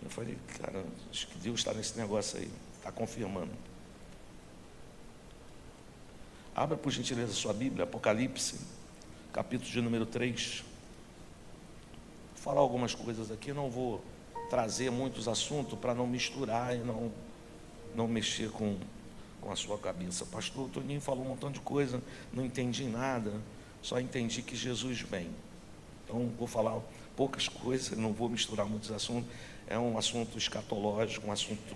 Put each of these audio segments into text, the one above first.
Eu falei, cara, acho que Deus está nesse negócio aí, está confirmando. Abra, por gentileza, sua Bíblia, Apocalipse, capítulo de número 3. Vou falar algumas coisas aqui, não vou trazer muitos assuntos para não misturar e não mexer com a sua cabeça. Pastor Toninho falou um montão de coisa, não entendi nada, só entendi que Jesus vem. Então, vou falar poucas coisas, não vou misturar muitos assuntos. É um assunto escatológico, um assunto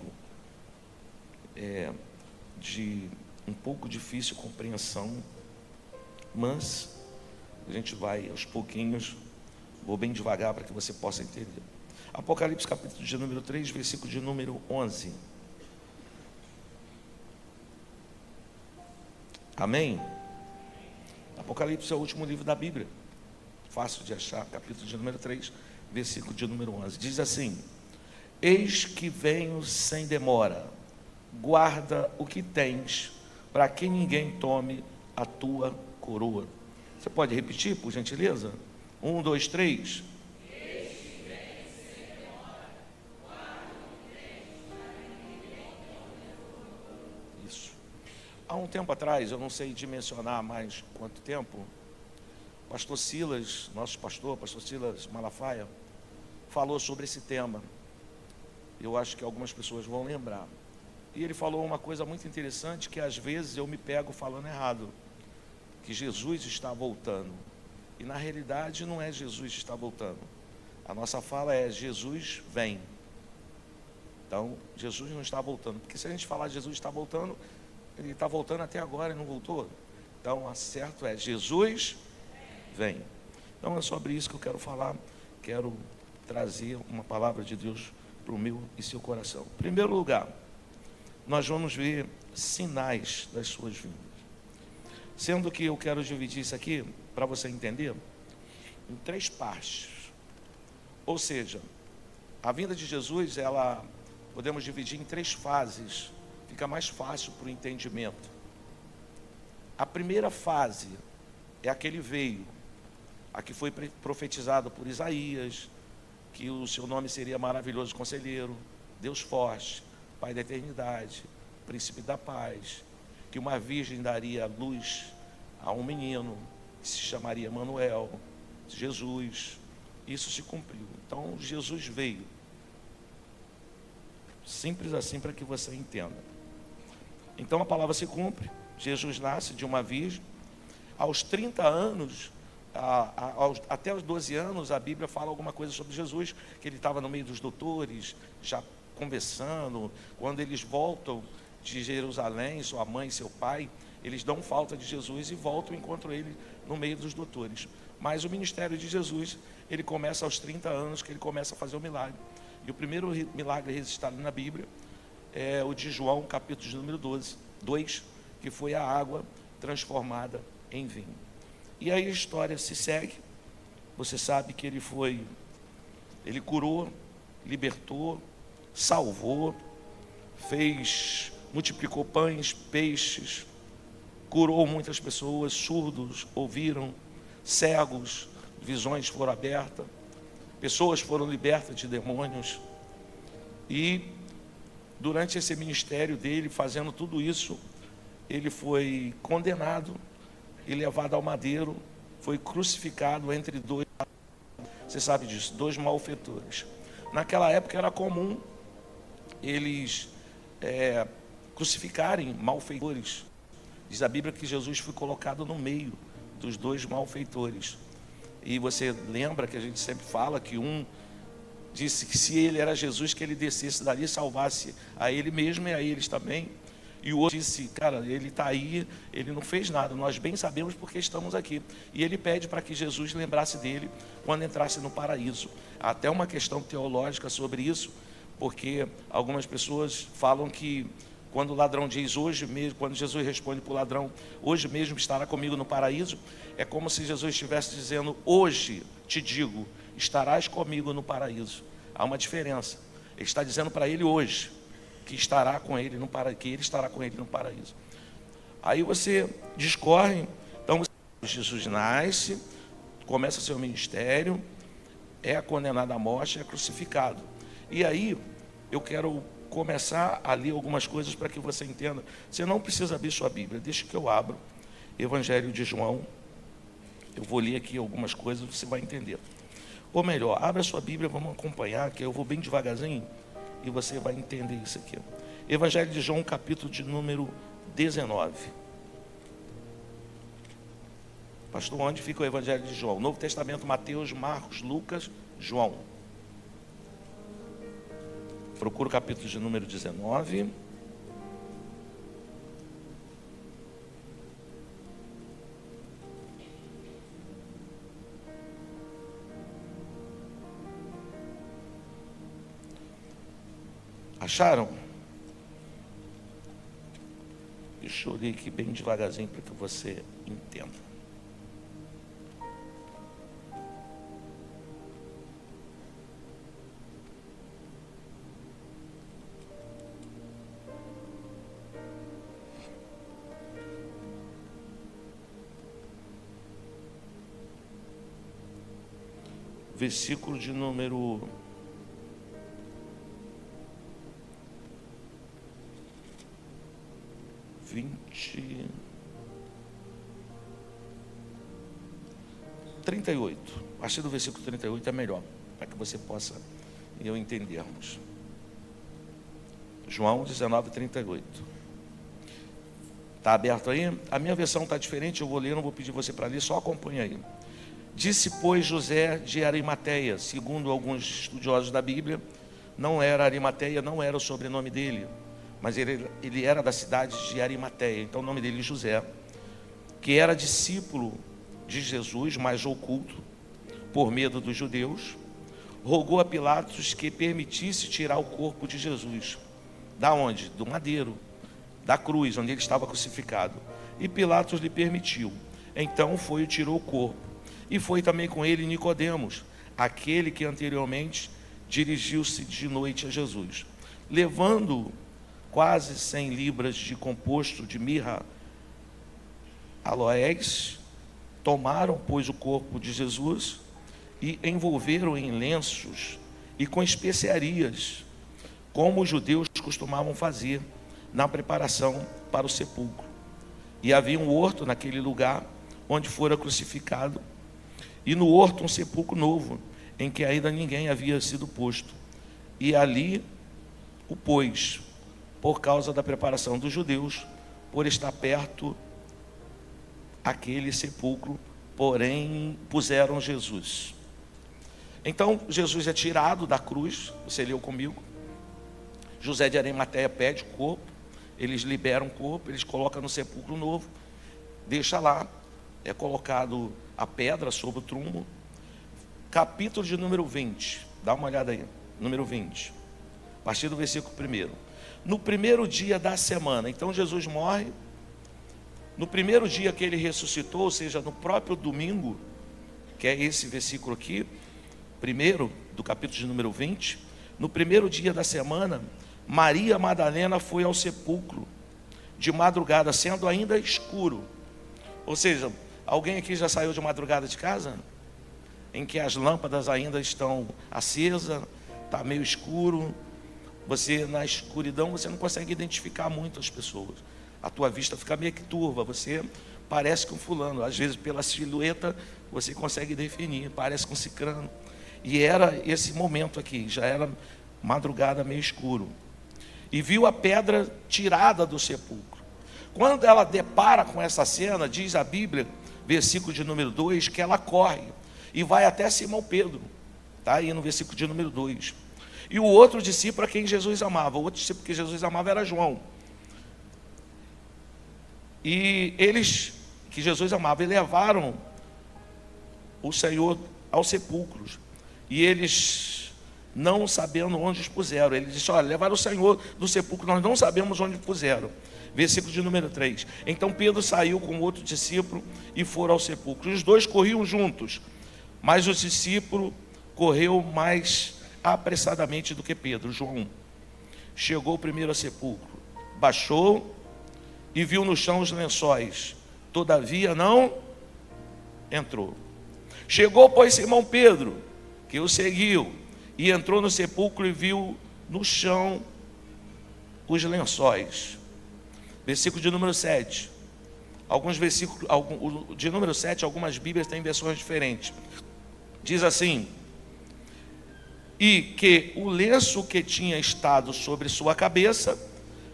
de um pouco difícil compreensão, mas a gente vai aos pouquinhos, vou bem devagar para que você possa entender. Apocalipse capítulo de número 3, versículo de número 11. Amém? Apocalipse é o último livro da Bíblia, fácil de achar, capítulo de número 3, versículo de número 11. Diz assim: eis que venho sem demora, guarda o que tens, para que ninguém tome a tua coroa. Você pode repetir, por gentileza? 1, 2, 3. Isso. Há um tempo atrás, eu não sei dimensionar mais quanto tempo, pastor Silas, nosso pastor Silas Malafaia, falou sobre esse tema. Eu acho que algumas pessoas vão lembrar. E ele falou uma coisa muito interessante, que às vezes eu me pego falando errado, que Jesus está voltando. E na realidade não é Jesus que está voltando. A nossa fala é Jesus vem. Então, Jesus não está voltando. Porque se a gente falar Jesus está voltando, ele está voltando até agora e não voltou. Então, o certo é Jesus vem. Então, é sobre isso que eu quero falar. Quero trazer uma palavra de Deus para o meu e seu coração. Em primeiro lugar, nós vamos ver sinais das suas vindas. Sendo que eu quero dividir isso aqui, para você entender, em 3 partes. Ou seja, a vinda de Jesus, ela podemos dividir em 3 fases. Fica mais fácil para o entendimento. A primeira fase é a que ele veio, a que foi profetizado por Isaías, que o seu nome seria Maravilhoso Conselheiro, Deus Forte, Pai da Eternidade, Príncipe da Paz, que uma virgem daria luz a um menino, que se chamaria Emanuel, Jesus. Isso se cumpriu. Então, Jesus veio. Simples assim para que você entenda. Então, a palavra se cumpre. Jesus nasce de uma virgem. Aos 30 anos, até os 12 anos, a Bíblia fala alguma coisa sobre Jesus, que ele estava no meio dos doutores, já conversando. Quando eles voltam de Jerusalém, sua mãe e seu pai, eles dão falta de Jesus e voltam e encontram ele no meio dos doutores. Mas o ministério de Jesus, ele começa aos 30 anos, que ele começa a fazer o milagre. E o primeiro milagre registrado na Bíblia é o de João, capítulo de número 2, que foi a água transformada em vinho. E aí a história se segue. Você sabe que ele curou, libertou, salvou, multiplicou pães, peixes, curou muitas pessoas, surdos ouviram, cegos, visões foram abertas, pessoas foram libertas de demônios. E durante esse ministério dele, fazendo tudo isso, ele foi condenado e levado ao madeiro, foi crucificado entre 2, você sabe disso, 2 malfeitores. Naquela época era comum eles crucificarem malfeitores. Diz a Bíblia que Jesus foi colocado no meio dos 2 malfeitores. E você lembra que a gente sempre fala que um disse que se ele era Jesus, que ele descesse dali e salvasse a ele mesmo e a eles também. E o outro disse, cara, ele está aí, ele não fez nada, nós bem sabemos porque estamos aqui. E ele pede para que Jesus lembrasse dele quando entrasse no paraíso. Há até uma questão teológica sobre isso, porque algumas pessoas falam que quando o ladrão diz hoje mesmo, quando Jesus responde para o ladrão, hoje mesmo estará comigo no paraíso, é como se Jesus estivesse dizendo, hoje te digo, estarás comigo no paraíso. Há uma diferença. Ele está dizendo para ele hoje que estará com ele no paraíso, que ele estará com ele no paraíso. Aí você discorre. Então Jesus nasce, começa seu ministério, é condenado à morte, é crucificado. E aí, eu quero começar a ler algumas coisas para que você entenda. Você não precisa abrir sua Bíblia, deixa que eu abro. Evangelho de João. Eu vou ler aqui algumas coisas, você vai entender. Ou melhor, abra sua Bíblia, vamos acompanhar, que eu vou bem devagarzinho e você vai entender isso aqui. Evangelho de João, capítulo de número 19. Pastor, onde fica o Evangelho de João? Novo Testamento, Mateus, Marcos, Lucas, João. Procura o capítulo de número 19. Acharam? Deixa eu ler aqui bem devagarzinho para que você entenda. Versículo de número 38. A partir do versículo 38 é melhor, para que você possa e eu entendermos. João 19, 38. Está aberto aí? A minha versão está diferente, eu vou ler, não vou pedir você para ler, só acompanha aí. Disse, pois, José de Arimateia, segundo alguns estudiosos da Bíblia, não era Arimateia, não era o sobrenome dele, mas ele era da cidade de Arimateia, então o nome dele é José, que era discípulo de Jesus, mas oculto, por medo dos judeus, rogou a Pilatos que permitisse tirar o corpo de Jesus. Da onde? Do madeiro, da cruz, onde ele estava crucificado. E Pilatos lhe permitiu. Então foi e tirou o corpo. E foi também com ele Nicodemos, aquele que anteriormente dirigiu-se de noite a Jesus. Levando quase 100 libras de composto de mirra, aloés, tomaram, pois, o corpo de Jesus e envolveram em lenços e com especiarias, como os judeus costumavam fazer na preparação para o sepulcro. E havia um horto naquele lugar onde fora crucificado, e no horto um sepulcro novo, em que ainda ninguém havia sido posto. E ali o pôs, por causa da preparação dos judeus, por estar perto aquele sepulcro, porém puseram Jesus. Então Jesus é tirado da cruz, você leu comigo. José de Arimateia pede o corpo, eles liberam o corpo, eles colocam no sepulcro novo, deixa lá, é colocado a pedra sobre o túmulo. Capítulo de número 20, dá uma olhada aí, número 20, a partir do versículo 1. No primeiro dia da semana, então Jesus morre, no primeiro dia que ele ressuscitou, ou seja, no próprio domingo, que é esse versículo aqui, primeiro do capítulo de número 20, no primeiro dia da semana, Maria Madalena foi ao sepulcro de madrugada, sendo ainda escuro. Ou seja, alguém aqui já saiu de madrugada de casa? Em que as lâmpadas ainda estão acesas, está meio escuro. Você, na escuridão, você não consegue identificar muito as pessoas. A tua vista fica meio que turva, você parece com fulano. Às vezes, pela silhueta, você consegue definir, parece com cicrano. E era esse momento aqui, já era madrugada, meio escuro. E viu a pedra tirada do sepulcro. Quando ela depara com essa cena, diz a Bíblia, versículo de número 2, que ela corre e vai até Simão Pedro. Está aí no versículo de número 2. E o outro discípulo a quem Jesus amava, o outro discípulo que Jesus amava era João. E eles, que Jesus amava, levaram o Senhor aos sepulcros. E eles, não sabendo onde os puseram, eles disseram, olha, levaram o Senhor do sepulcro, nós não sabemos onde puseram. Versículo de número 3. Então Pedro saiu com outro discípulo e foram ao sepulcro. Os dois corriam juntos, mas o discípulo correu mais apressadamente do que Pedro, João. Chegou primeiro ao sepulcro, baixou e viu no chão os lençóis, todavia não entrou. Chegou, pois, Simão Pedro, que o seguiu, e entrou no sepulcro e viu no chão os lençóis. Versículo de número 7. Alguns versículos, de número 7, algumas Bíblias têm versões diferentes. Diz assim: e que o lenço que tinha estado sobre sua cabeça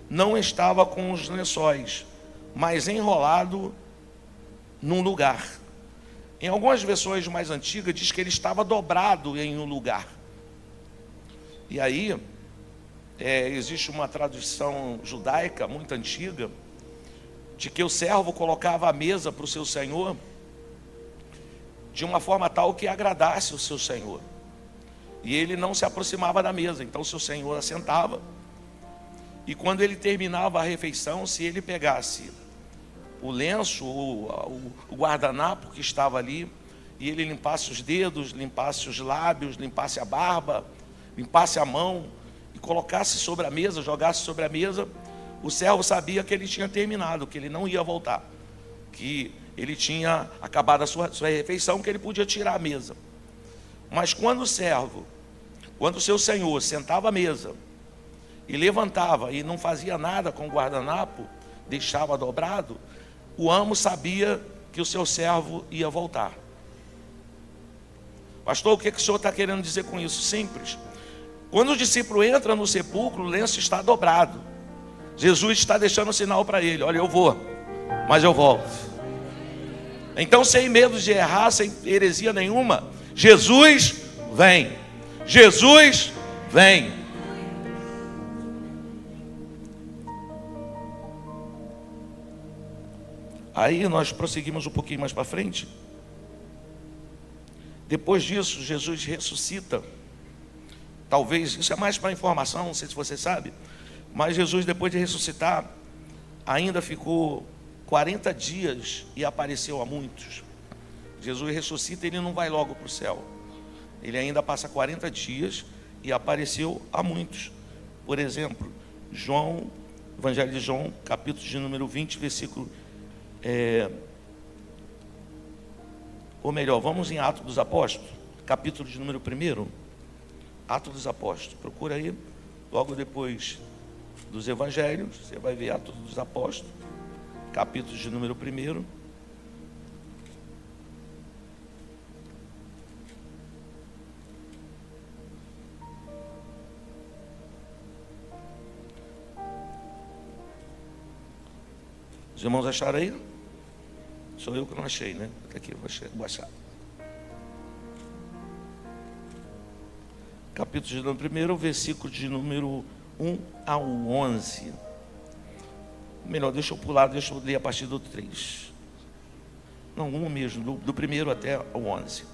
não estava com os lençóis, mas enrolado num lugar. Em algumas versões mais antigas diz que ele estava dobrado em um lugar. E aí, existe uma tradução judaica muito antiga, de que o servo colocava a mesa para o seu senhor de uma forma tal que agradasse o seu senhor. E ele não se aproximava da mesa. Então o seu senhor assentava, e quando ele terminava a refeição, se ele pegasse o lenço, o guardanapo que estava ali, e ele limpasse os dedos, limpasse os lábios, limpasse a barba, limpasse a mão, e colocasse sobre a mesa, jogasse sobre a mesa, o servo sabia que ele tinha terminado, que ele não ia voltar, que ele tinha acabado a sua refeição, que ele podia tirar a mesa. Mas quando o seu senhor sentava à mesa e levantava e não fazia nada com o guardanapo, deixava dobrado, o amo sabia que o seu servo ia voltar. Pastor, o que o senhor está querendo dizer com isso? Simples. Quando o discípulo entra no sepulcro, o lenço está dobrado. Jesus está deixando um sinal para ele: olha, eu vou, mas eu volto. Então, sem medo de errar, sem heresia nenhuma, Jesus vem. Jesus vem. Aí nós prosseguimos um pouquinho mais para frente. Depois disso, Jesus ressuscita. Talvez, isso é mais para informação, não sei se você sabe, mas Jesus, depois de ressuscitar, ainda ficou 40 dias e apareceu a muitos. Jesus ressuscita, ele não vai logo para o céu. Ele ainda passa 40 dias e apareceu a muitos. Por exemplo, Evangelho de João, capítulo de número 20, versículo... ou melhor, vamos em Atos dos Apóstolos, capítulo de número 1. Atos dos Apóstolos. Procura aí, logo depois dos Evangelhos, você vai ver Atos dos Apóstolos, capítulo de número 1. Os irmãos acharam aí? Sou eu que não achei, né? Aqui, vou achar. Capítulo de número 1, versículo de número 1 ao 11. Melhor, deixa eu pular, deixa eu ler a partir do 3. Não, 1 mesmo, do 1 até o 11.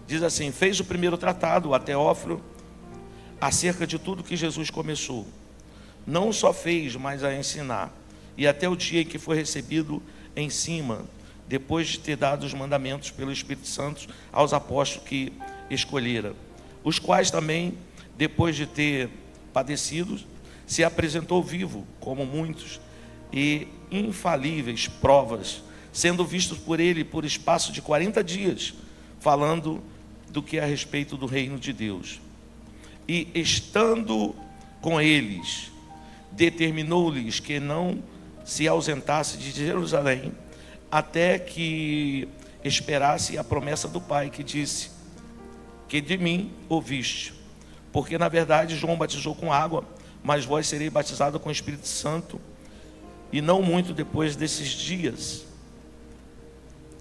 Diz assim: fez o primeiro tratado, a Teófilo, acerca de tudo que Jesus começou. Não só fez, mas a ensinar. E até o dia em que foi recebido em cima, depois de ter dado os mandamentos pelo Espírito Santo aos apóstolos que escolhera, os quais também, depois de ter padecido, se apresentou vivo, como muitos e infalíveis provas, sendo vistos por ele por espaço de 40 dias, falando do que é a respeito do reino de Deus. E estando com eles, determinou-lhes que não se ausentasse de Jerusalém, até que esperasse a promessa do Pai, que disse: que de mim ouviste. Porque na verdade João batizou com água, mas vós sereis batizados com o Espírito Santo, e não muito depois desses dias.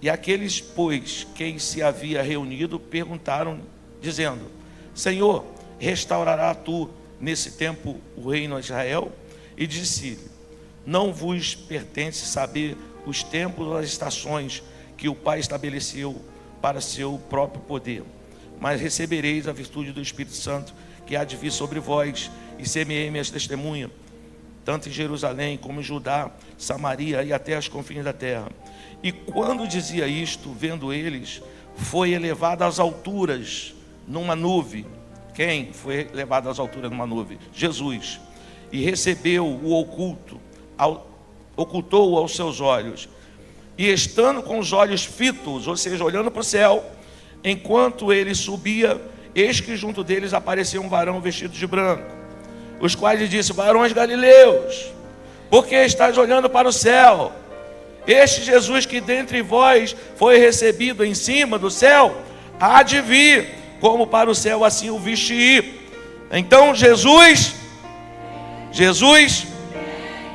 E aqueles, pois, quem se havia reunido, perguntaram, dizendo: Senhor, restaurará tu nesse tempo o reino a Israel? E disse-lhe: não vos pertence saber os tempos ou as estações que o Pai estabeleceu para seu próprio poder, mas recebereis a virtude do Espírito Santo, que há de vir sobre vós, e ser-me-ei minhas testemunhas, tanto em Jerusalém como em Judá, Samaria e até as confins da terra. E quando dizia isto, vendo eles, foi elevado às alturas numa nuvem. Quem foi levado às alturas numa nuvem? Jesus. E recebeu o ocultou-o aos seus olhos. E estando com os olhos fitos, ou seja, olhando para o céu, enquanto ele subia, eis que junto deles apareceu um varão vestido de branco, os quais lhe disse: varões galileus, por que estáis olhando para o céu? Este Jesus que dentre vós foi recebido em cima do céu, há de vir, como para o céu assim o viste ir. Então Jesus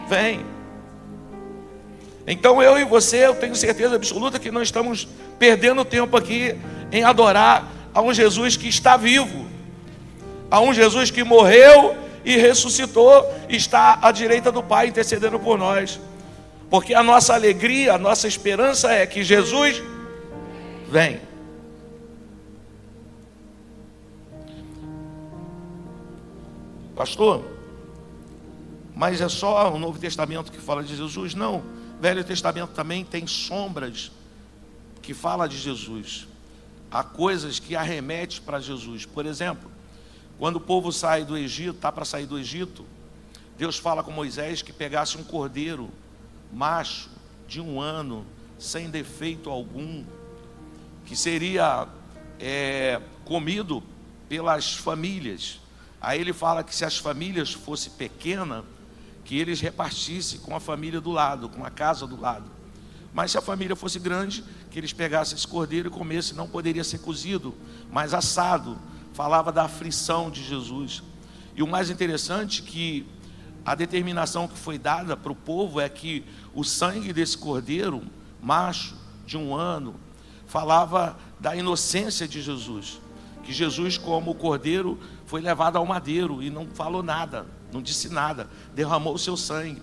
vem. Então eu e você, eu tenho certeza absoluta que não estamos perdendo tempo aqui em adorar a um Jesus que está vivo, a um Jesus que morreu e ressuscitou, e está à direita do Pai intercedendo por nós. Porque a nossa alegria, a nossa esperança é que Jesus vem. Pastor, mas é só o Novo Testamento que fala de Jesus? Não, o Velho Testamento também tem sombras que fala de Jesus. Há coisas que arremetem para Jesus. Por exemplo, quando o povo sai do Egito, está para sair do Egito, Deus fala com Moisés que pegasse um cordeiro macho de 1 ano, sem defeito algum, que seria comido pelas famílias. Aí ele fala que se as famílias fossem pequenas, que eles repartissem com a família do lado, com a casa do lado. Mas se a família fosse grande, que eles pegassem esse cordeiro e comessem. Não poderia ser cozido, mas assado. Falava da aflição de Jesus. E o mais interessante é que a determinação que foi dada para o povo é que o sangue desse cordeiro macho de 1 ano falava da inocência de Jesus, que Jesus, como cordeiro, foi levado ao madeiro e não falou nada, não disse nada, derramou o seu sangue.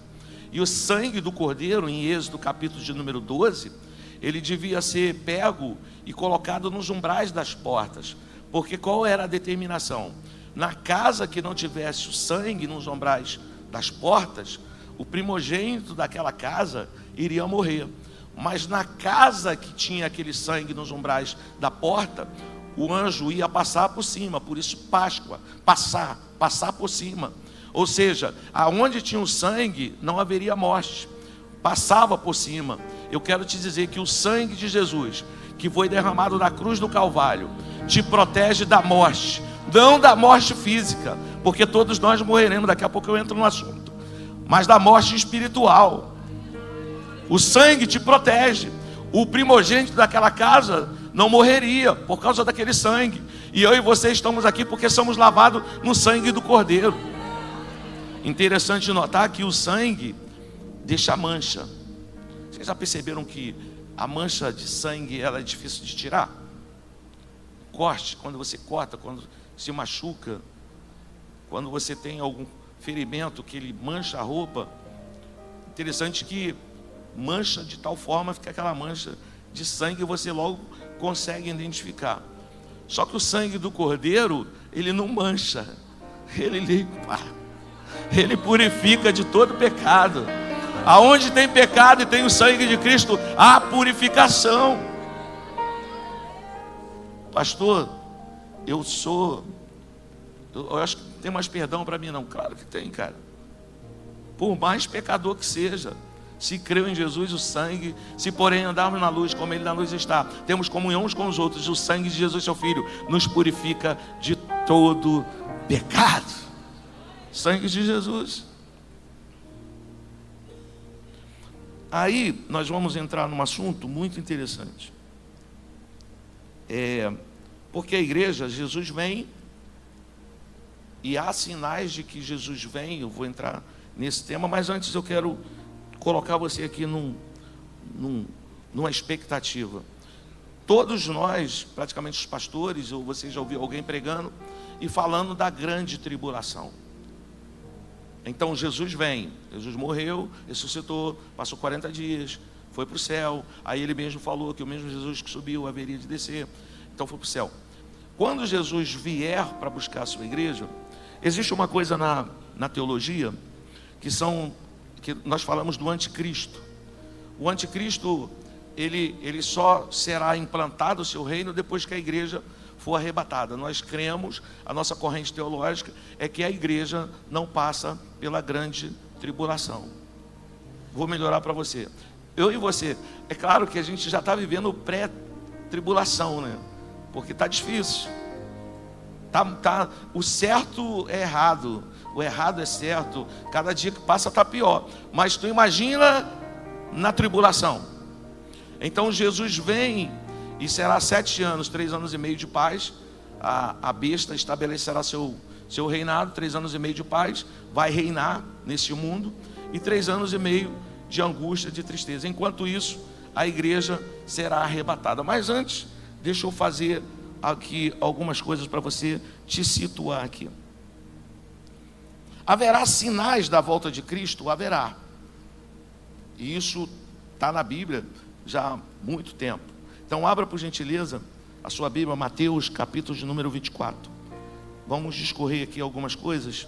E o sangue do cordeiro, em Êxodo capítulo de número 12, ele devia ser pego e colocado nos umbrais das portas, porque qual era a determinação? Na casa que não tivesse o sangue nos umbrais das portas, o primogênito daquela casa iria morrer. Mas na casa que tinha aquele sangue nos umbrais da porta, o anjo ia passar por cima. Por isso Páscoa, passar por cima. Ou seja, aonde tinha o sangue não haveria morte, passava por cima. Eu quero te dizer que o sangue de Jesus, que foi derramado na cruz do Calvário, te protege da morte, não da morte física, porque todos nós morreremos, daqui a pouco eu entro no assunto, mas da morte espiritual. O sangue te protege. O primogênito daquela casa não morreria por causa daquele sangue. E eu e você estamos aqui porque somos lavados no sangue do Cordeiro. Interessante notar que o sangue deixa mancha. Vocês já perceberam que a mancha de sangue ela é difícil de tirar? Corte, quando você corta, quando se machuca, quando você tem algum ferimento que ele mancha a roupa. Interessante que mancha de tal forma, fica aquela mancha de sangue, você logo consegue identificar. Só que o sangue do Cordeiro, ele não mancha, ele limpa, ele purifica de todo pecado. Aonde tem pecado e tem o sangue de Cristo, há purificação. Pastor, eu acho que tem mais perdão para mim não. Claro que tem, cara. Por mais pecador que seja, se creu em Jesus, o sangue, se porém andarmos na luz, como Ele na luz está, temos comunhão uns com os outros, o sangue de Jesus, seu Filho, nos purifica de todo pecado. Sangue de Jesus. Aí nós vamos entrar num assunto muito interessante. Porque a igreja, Jesus vem, e há sinais de que Jesus vem. Eu vou entrar nesse tema, mas antes eu quero colocar você aqui numa expectativa. Todos nós, praticamente os pastores, ou você já ouviu alguém pregando e falando da grande tribulação. Então Jesus vem, Jesus morreu, ressuscitou, passou 40 dias, foi para o céu. Aí ele mesmo falou que o mesmo Jesus que subiu haveria de descer, então foi para o céu. Quando Jesus vier para buscar a sua igreja, existe uma coisa na teologia que nós falamos do anticristo. O anticristo, ele só será implantado o seu reino depois que a igreja for arrebatada. Nós cremos, a nossa corrente teológica é que a igreja não passa pela grande tribulação. Vou melhorar para você. Eu e você, é claro que a gente já está vivendo pré-tribulação, né? Porque está difícil. O certo é errado, o errado é certo. Cada dia que passa está pior. Mas tu imagina na tribulação. Então Jesus vem e será 7 anos, 3 anos e meio de paz. A besta estabelecerá seu reinado, 3 anos e meio de paz, vai reinar nesse mundo, e 3 anos e meio de angústia, de tristeza. Enquanto isso, a igreja será arrebatada. Mas antes, deixa eu fazer aqui algumas coisas para você te situar aqui. Haverá sinais da volta de Cristo? Haverá. E isso está na Bíblia já há muito tempo. Então abra por gentileza a sua Bíblia, Mateus capítulo de número 24. Vamos discorrer aqui algumas coisas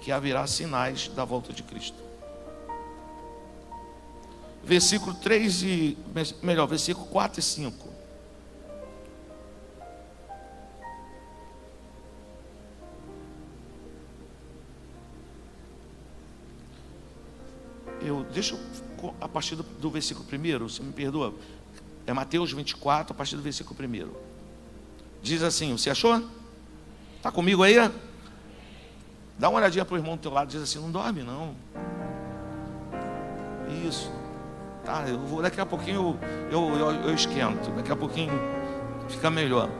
que haverá sinais da volta de Cristo. Versículo 4 e 5. Deixa eu, a partir do versículo 1, você me perdoa, é Mateus 24, a partir do versículo 1. Diz assim, você achou? Está comigo aí? Dá uma olhadinha para o irmão do teu lado, diz assim, não dorme não. Isso. Tá, eu vou, daqui a pouquinho eu esquento, daqui a pouquinho fica melhor.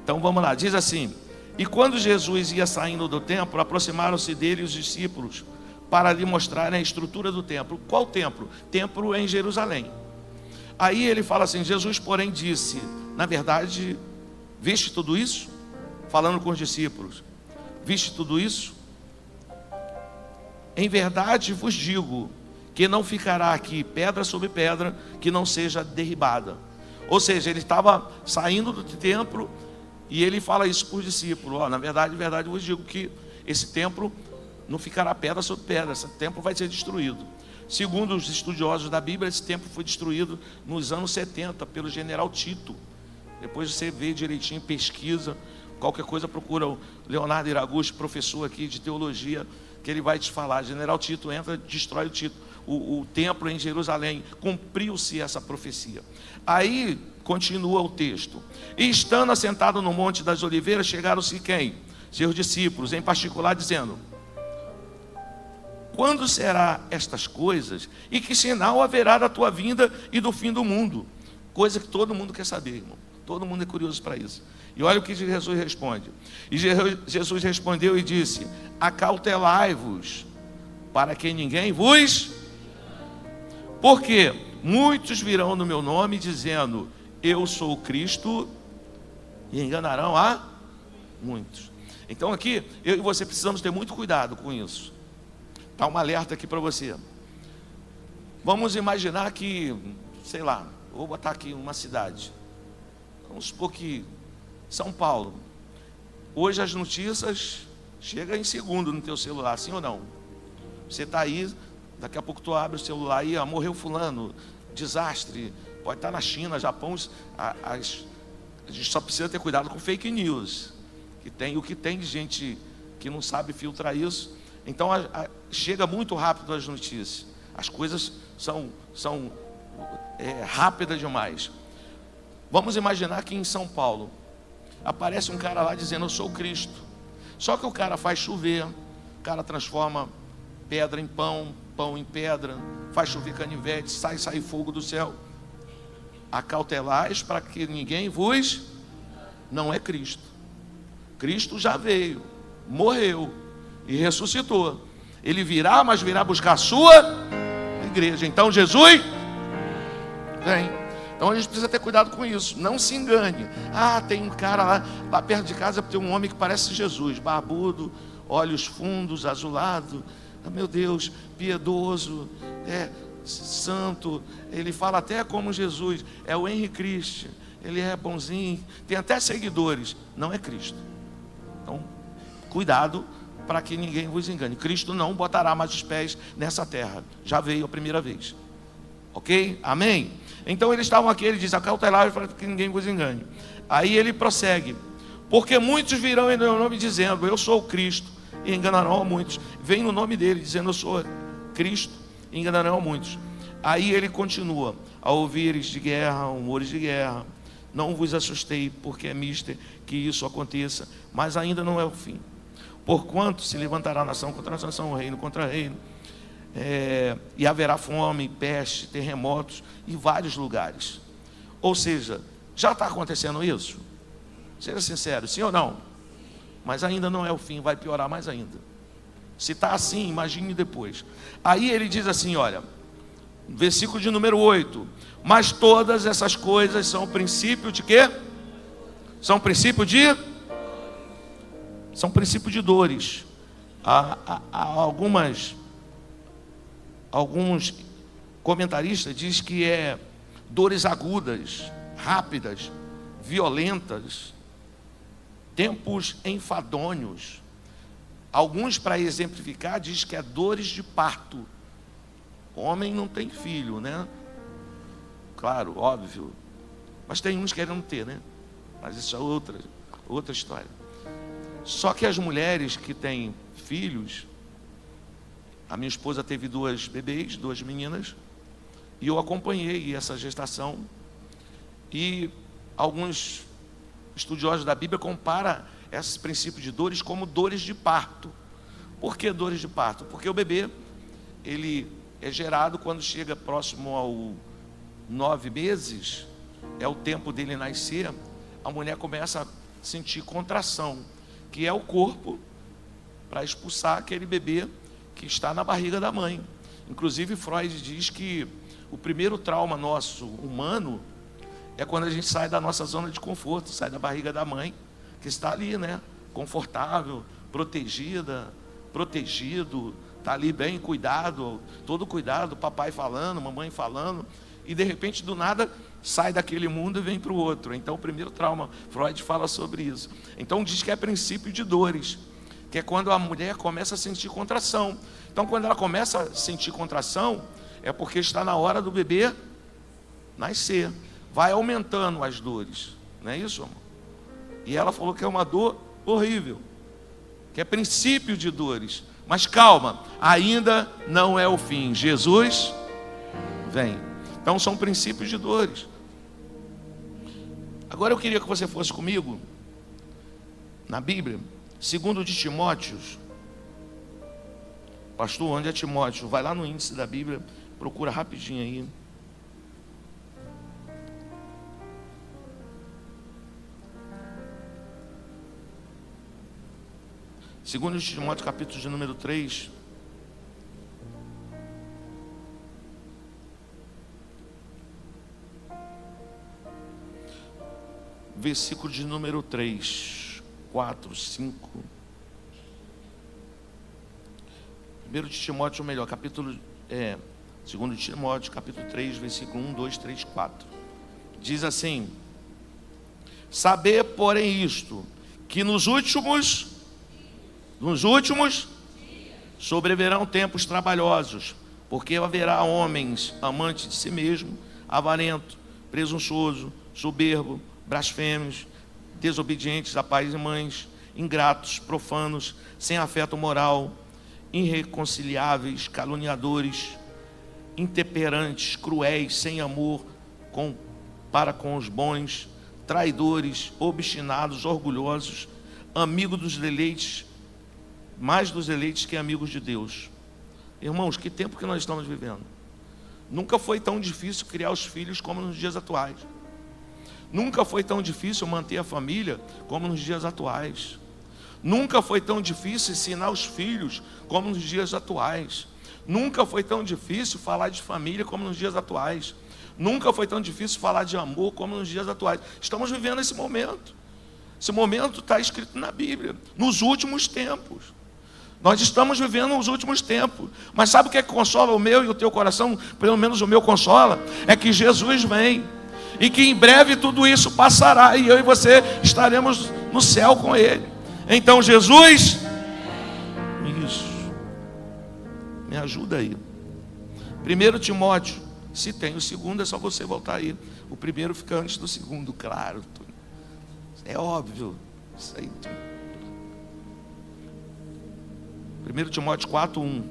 Então vamos lá, diz assim: e quando Jesus ia saindo do templo, aproximaram-se dele os discípulos para lhe mostrarem a estrutura do templo. Qual templo? Templo em Jerusalém. Aí ele fala assim, Jesus porém disse, na verdade, viste tudo isso? Falando com os discípulos, viste tudo isso? Em verdade vos digo, que não ficará aqui pedra sobre pedra que não seja derribada. Ou seja, ele estava saindo do templo e ele fala isso para os discípulos. Na verdade vos digo que esse templo não ficará pedra sobre pedra, esse templo vai ser destruído. Segundo os estudiosos da Bíblia, esse templo foi destruído nos anos 70 pelo general Tito. Depois você vê direitinho, pesquisa, qualquer coisa procura o Leonardo Iraguchi, professor aqui de teologia, que ele vai te falar. General Tito entra, destrói o templo em Jerusalém. Cumpriu-se essa profecia. Aí continua o texto. E estando assentado no Monte das Oliveiras, chegaram-se quem? Seus discípulos, em particular dizendo: quando será estas coisas? E que sinal haverá da tua vinda e do fim do mundo? Coisa que todo mundo quer saber, irmão. Todo mundo é curioso para isso. E olha o que Jesus responde. E Jesus respondeu e disse: acautelai-vos, para que ninguém vos... Porque muitos virão no meu nome dizendo, eu sou o Cristo, e enganarão a muitos. Então aqui, eu e você precisamos ter muito cuidado com isso. Está um alerta aqui para você. Vamos imaginar que, sei lá, vou botar aqui uma cidade. Vamos supor que São Paulo. Hoje as notícias chegam em segundo no teu celular, sim ou não? Você está aí, daqui a pouco tu abre o celular e morreu fulano, desastre. Pode estar na China, Japão. A gente só precisa ter cuidado com fake news. O que tem de gente que não sabe filtrar isso. Então chega muito rápido as notícias. As coisas são rápidas demais. Vamos imaginar que em São Paulo aparece um cara lá dizendo, eu sou o Cristo. Só que o cara faz chover, o cara transforma pedra em pão, pão em pedra, faz chover canivete, sai fogo do céu. Acautelais para que ninguém vos... Não é Cristo. Cristo já veio, morreu e ressuscitou. Ele virá, mas virá buscar a sua igreja. Então Jesus vem. Então a gente precisa ter cuidado com isso. Não se engane. Tem um cara lá perto de casa, tem um homem que parece Jesus, barbudo, olhos fundos, azulado. Meu Deus, piedoso, santo. Ele fala até como Jesus. É o Henry Christian. Ele é bonzinho, tem até seguidores. Não é Cristo. Então, cuidado para que ninguém vos engane. Cristo não botará mais os pés nessa terra. Já veio a primeira vez. Ok? Amém? Então eles estavam aqui, ele diz, acautelai para que ninguém vos engane. Aí ele prossegue. Porque muitos virão em meu nome dizendo, eu sou o Cristo, e enganarão a muitos. Vem no nome dele dizendo, eu sou Cristo, e enganarão a muitos. Aí ele continua, a ouvires de guerra, rumores de guerra. não vos assustei, porque é mister que isso aconteça, mas ainda não é o fim. Porquanto se levantará nação contra nação, reino contra reino, e haverá fome, peste, terremotos em vários lugares. Ou seja, já está acontecendo isso? Seja sincero, sim ou não? Mas ainda não é o fim, vai piorar mais ainda. Se está assim, imagine depois. Aí ele diz assim, olha, versículo de número 8: mas todas essas coisas são princípio de quê? São princípio de dores. Há alguns comentaristas dizem que é dores agudas, rápidas, violentas, tempos enfadonhos. Alguns, para exemplificar, diz que é dores de parto. Homem não tem filho, né? Claro, óbvio. Mas tem uns querendo ter, né? Mas isso é outra história. Só que as mulheres que têm filhos, a minha esposa teve 2 bebês, 2 meninas, e eu acompanhei essa gestação. E alguns estudiosos da Bíblia comparam esse princípio de dores como dores de parto. Por que dores de parto? Porque o bebê, ele é gerado quando chega próximo ao 9 meses, é o tempo dele nascer, a mulher começa a sentir contração, que é o corpo para expulsar aquele bebê que está na barriga da mãe. Inclusive Freud diz que o primeiro trauma nosso humano é quando a gente sai da nossa zona de conforto, sai da barriga da mãe, que está ali, né? Confortável, protegida, protegido, está ali bem cuidado, todo cuidado, papai falando, mamãe falando, e de repente do nada sai daquele mundo e vem para o outro. Então o primeiro trauma, Freud fala sobre isso. Então diz que é princípio de dores, que é quando a mulher começa a sentir contração. Então quando ela começa a sentir contração, é porque está na hora do bebê nascer. Vai aumentando as dores, não é isso, amor? E ela falou que é uma dor horrível, que é princípio de dores. Mas calma, ainda não é o fim. Jesus vem. Então são princípios de dores. Agora eu queria que você fosse comigo na Bíblia, 2 de Timóteo. Pastor, onde é Timóteo? Vai lá no índice da Bíblia, procura rapidinho aí. Segundo de Timóteo, capítulo de número 3. Versículo de número 3, 4, 5. 1 de Timóteo, ou melhor, capítulo 2 de Timóteo, capítulo 3, versículo 1, 2, 3, 4. Diz assim: saber, porém, isto, que nos últimos sobrevirão tempos trabalhosos, porque haverá homens amantes de si mesmo, avarento, presunçoso, soberbo, blasfêmios, desobedientes a pais e mães, ingratos, profanos, sem afeto moral, irreconciliáveis, caluniadores, intemperantes, cruéis, sem amor para com os bons, traidores, obstinados, orgulhosos, amigos dos deleites, mais dos deleites que amigos de Deus. Irmãos, que tempo que nós estamos vivendo. Nunca foi tão difícil criar os filhos como nos dias atuais. Nunca foi tão difícil manter a família como nos dias atuais. Nunca foi tão difícil ensinar os filhos como nos dias atuais. Nunca foi tão difícil falar de família como nos dias atuais. Nunca foi tão difícil falar de amor como nos dias atuais. Estamos vivendo esse momento. Esse momento está escrito na Bíblia, nos últimos tempos. Nós estamos vivendo os últimos tempos. Mas sabe o que é que consola o meu e o teu coração? Pelo menos o meu consola. É que Jesus vem. E que em breve tudo isso passará. E eu e você estaremos no céu com Ele. Então Jesus, isso. Me ajuda aí. 1 Timóteo. Se tem o segundo, é só você voltar aí. O primeiro fica antes do segundo, claro. É óbvio. Isso aí. 1 Timóteo 4, 1.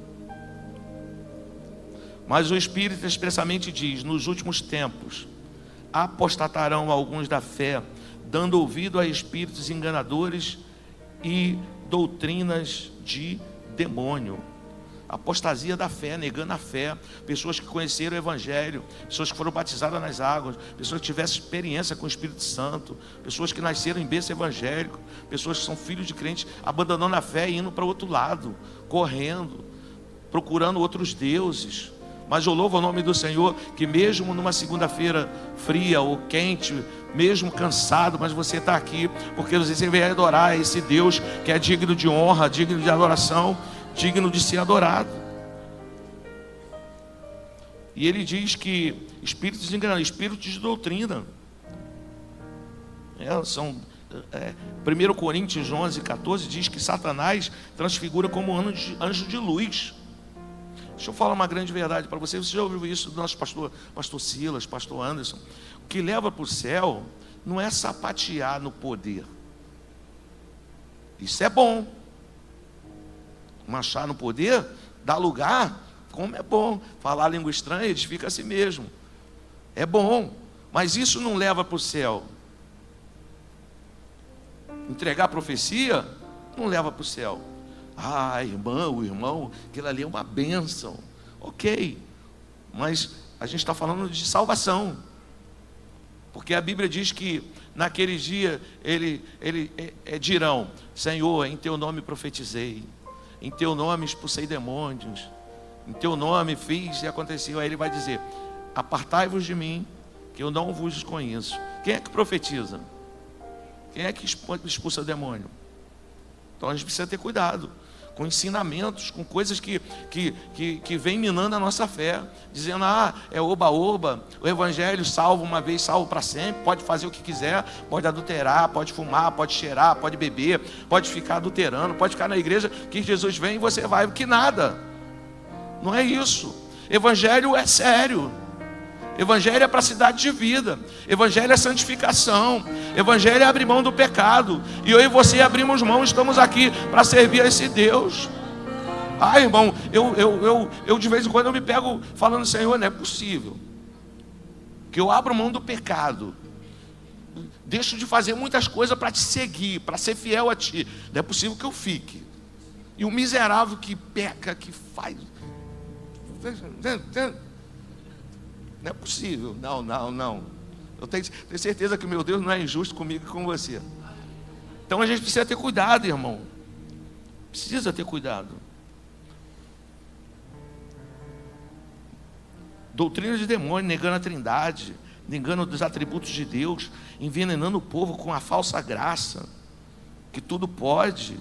Mas o Espírito expressamente diz: nos últimos tempos apostatarão alguns da fé, dando ouvido a espíritos enganadores e doutrinas de demônio. Apostasia da fé, negando a fé. Pessoas que conheceram o Evangelho, pessoas que foram batizadas nas águas, pessoas que tivessem experiência com o Espírito Santo, pessoas que nasceram em berço evangélico, pessoas que são filhos de crentes, abandonando a fé e indo para o outro lado, correndo, procurando outros deuses. Mas eu louvo o nome do Senhor, que mesmo numa segunda-feira fria ou quente, mesmo cansado, mas você está aqui, porque você vai adorar esse Deus que é digno de honra, digno de adoração, digno de ser adorado. E ele diz que espíritos enganados, espíritos de doutrina, 1 Coríntios 11:14 diz que Satanás transfigura como anjo de luz. Deixa eu falar uma grande verdade para você. Você já ouviu isso do nosso pastor Silas, pastor Anderson? O que leva para o céu não é sapatear no poder. Isso é bom. Marchar no poder dá lugar, como é bom. Falar a língua estranha edifica a si mesmo. É bom, mas isso não leva para o céu. Entregar profecia não leva para o céu. O irmão, aquilo ali é uma bênção. Ok, mas a gente está falando de salvação. Porque a Bíblia diz que naquele dia dirão: Senhor, em teu nome profetizei, em teu nome expulsei demônios, em teu nome fiz e aconteceu. Aí ele vai dizer: apartai-vos de mim, que eu não vos conheço. Quem é que profetiza? Quem é que expulsa demônio? Então a gente precisa ter cuidado com ensinamentos, com coisas que vem minando a nossa fé, dizendo: é oba-oba, o evangelho salva uma vez, salva para sempre, pode fazer o que quiser, pode adulterar, pode fumar, pode cheirar, pode beber, pode ficar adulterando, pode ficar na igreja que Jesus vem e você vai, que nada. Não é isso. Evangelho é sério. Evangelho é para a cidade de vida. Evangelho é santificação. Evangelho é abrir mão do pecado. E eu e você abrimos mão, estamos aqui para servir a esse Deus. Irmão, eu de vez em quando eu me pego falando: Senhor, não é possível que eu abro mão do pecado, deixo de fazer muitas coisas para te seguir, para ser fiel a ti. Não é possível que eu fique. E o miserável que peca, que faz... Não é possível, não. Eu tenho certeza que meu Deus não é injusto comigo e com você. Então a gente precisa ter cuidado, irmão. Precisa ter cuidado. Doutrina de demônio, negando a trindade, negando os atributos de Deus, envenenando o povo com a falsa graça, que tudo pode.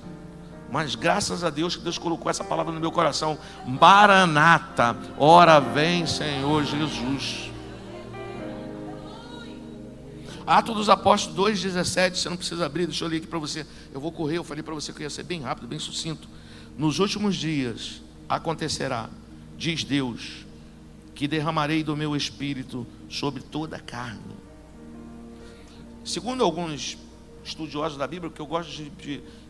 Mas graças a Deus que Deus colocou essa palavra no meu coração: Maranata, ora vem Senhor Jesus. Atos dos Apóstolos 2,17, você não precisa abrir, deixa eu ler aqui para você. Eu vou correr, eu falei para você que eu ia ser bem rápido, bem sucinto. Nos últimos dias acontecerá, diz Deus, que derramarei do meu espírito sobre toda a carne. Segundo alguns estudiosos da Bíblia, porque eu gosto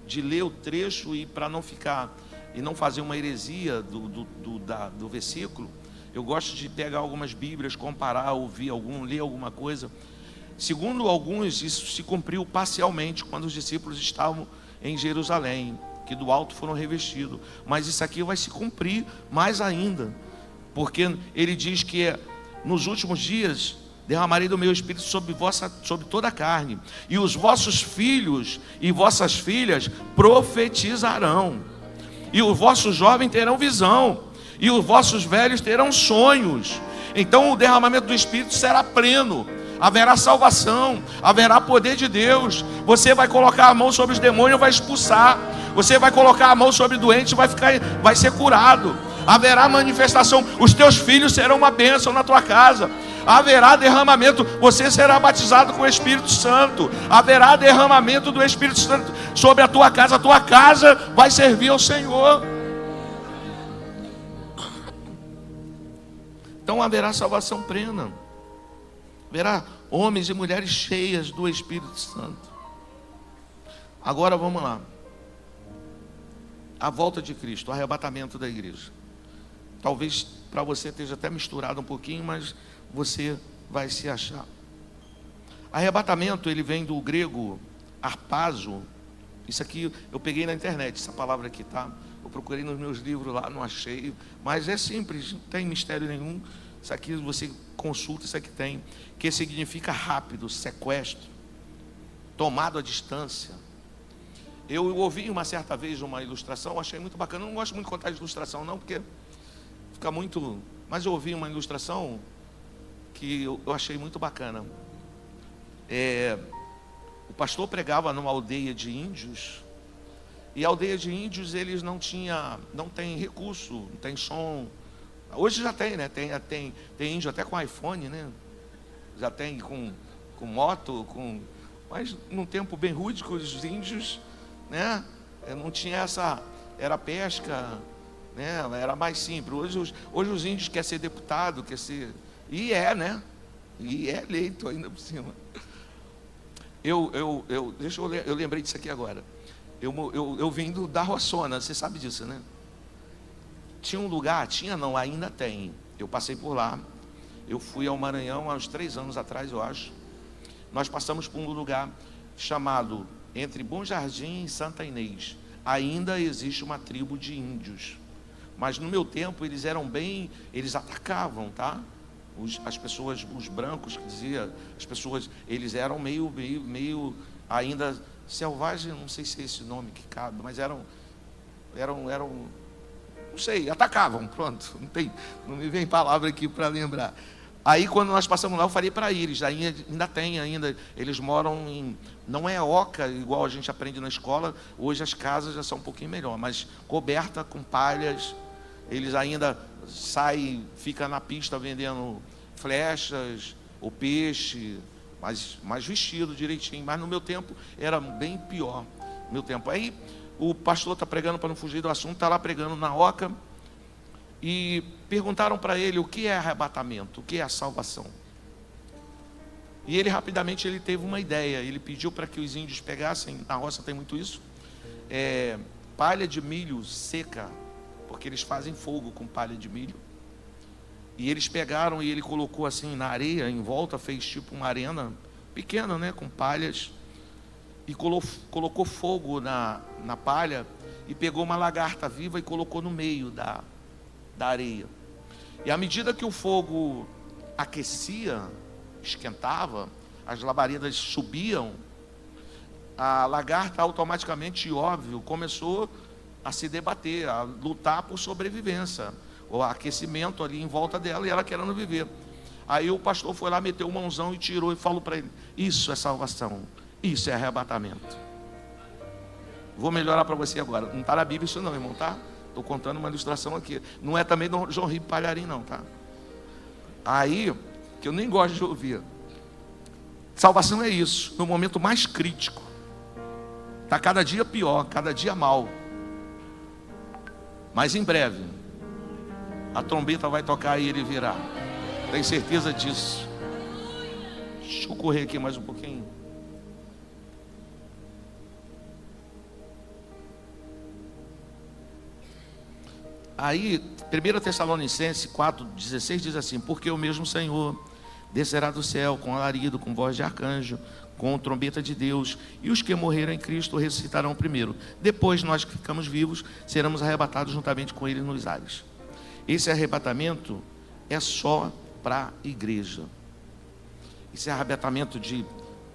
de ler o trecho e para não ficar e não fazer uma heresia do versículo, eu gosto de pegar algumas Bíblias, comparar, ouvir ler alguma coisa. Segundo alguns, isso se cumpriu parcialmente quando os discípulos estavam em Jerusalém, que do alto foram revestidos. Mas isso aqui vai se cumprir mais ainda, porque ele diz que nos últimos dias derramarei do meu espírito sobre toda a carne, e os vossos filhos e vossas filhas profetizarão, e os vossos jovens terão visão, e os vossos velhos terão sonhos. Então o derramamento do espírito será pleno. Haverá salvação, haverá poder de Deus. Você vai colocar a mão sobre os demônios, vai expulsar. Você vai colocar a mão sobre o doente, vai ser curado. Haverá manifestação. Os teus filhos serão uma bênção na tua casa. Haverá derramamento. Você será batizado com o Espírito Santo. Haverá derramamento do Espírito Santo sobre a tua casa. A tua casa vai servir ao Senhor. Então haverá salvação plena. Haverá homens e mulheres cheias do Espírito Santo. Agora vamos lá. A volta de Cristo, o arrebatamento da igreja. Talvez para você esteja até misturado um pouquinho, mas você vai se achar. Arrebatamento, ele vem do grego harpazo. Isso aqui eu peguei na internet, essa palavra aqui, tá? Eu procurei nos meus livros lá, não achei. Mas é simples, não tem mistério nenhum. Isso aqui você consulta, isso aqui tem. Que significa rápido, sequestro, tomado à distância. Eu ouvi uma certa vez uma ilustração, achei muito bacana. Eu não gosto muito de contar de ilustração não, porque fica muito... Mas eu ouvi uma ilustração que eu achei muito bacana. O pastor pregava numa aldeia de índios, e a aldeia de índios eles não tem recurso, não tem som. Hoje já tem, né? Tem índio até com iPhone, né? Já tem com moto, mas num tempo bem rude com os índios, né? Não tinha essa, era pesca, né? Era mais simples. Hoje os índios querem ser deputado, quer ser, né? E é eleito ainda por cima. Eu lembrei disso aqui agora. Eu vim da Roçona, você sabe disso, né? Tinha um lugar, ainda tem. Eu passei por lá. Eu fui ao Maranhão há uns 3 anos atrás, eu acho. Nós passamos por um lugar chamado entre Bom Jardim e Santa Inês. Ainda existe uma tribo de índios. Mas no meu tempo eles atacavam, tá? As pessoas, os brancos que dizia, as pessoas, eles eram meio ainda selvagem, não sei se é esse nome que cabe, mas eram, não sei, atacavam, pronto, não me vem palavra aqui para lembrar. Aí quando nós passamos lá, eu falei para eles, ainda tem, eles moram não é oca, igual a gente aprende na escola, hoje as casas já são um pouquinho melhor, mas coberta com palhas, eles ainda saem, fica na pista vendendo flechas, ou peixe, mas vestido direitinho. Mas no meu tempo era bem pior. No meu tempo. Aí o pastor está pregando, para não fugir do assunto, está lá pregando na oca, e perguntaram para ele o que é arrebatamento, o que é a salvação. E ele rapidamente teve uma ideia. Ele pediu para que os índios pegassem, na roça tem muito isso, palha de milho seca, porque eles fazem fogo com palha de milho. E eles pegaram e ele colocou assim na areia, em volta, fez tipo uma arena pequena, né, com palhas, e colocou fogo na palha, e pegou uma lagarta viva e colocou no meio da areia. E à medida que o fogo aquecia, esquentava, as labaredas subiam, a lagarta automaticamente, óbvio, começou a se debater, a lutar por sobrevivência, o aquecimento ali em volta dela, e ela querendo viver. Aí o pastor foi lá, meteu uma mãozão e tirou e falou para ele: isso é salvação, isso é arrebatamento. Vou melhorar para você agora. Não está na Bíblia isso não, irmão, tá? Estou contando uma ilustração aqui. Não é também do João Ribeiro Palharim não, tá? Aí, que eu nem gosto de ouvir. Salvação é isso, no momento mais crítico. Está cada dia pior, cada dia mal. Mas em breve a trombeta vai tocar e ele virá. Tem certeza disso? Deixa eu correr aqui mais um pouquinho. Aí 1 Tessalonicenses 4,16 diz assim: porque o mesmo Senhor descerá do céu com alarido, com voz de arcanjo, com trombeta de Deus, e os que morreram em Cristo ressuscitarão primeiro. Depois nós que ficamos vivos seremos arrebatados juntamente com Ele nos ares. Esse arrebatamento é só para a igreja. Esse arrebatamento de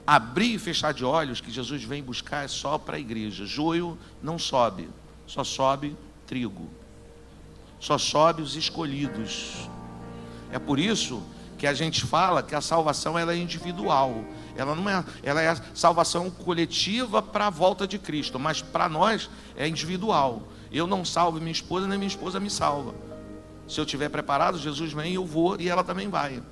abrir e fechar de olhos que Jesus vem buscar é só para a igreja. Joio não sobe, só sobe trigo, só sobe os escolhidos. É por isso que a gente fala que a salvação ela é individual. Ela é a salvação coletiva para a volta de Cristo, mas para nós é individual. Eu não salvo minha esposa, nem minha esposa me salva. Se eu estiver preparado, Jesus vem e eu vou, e ela também vai.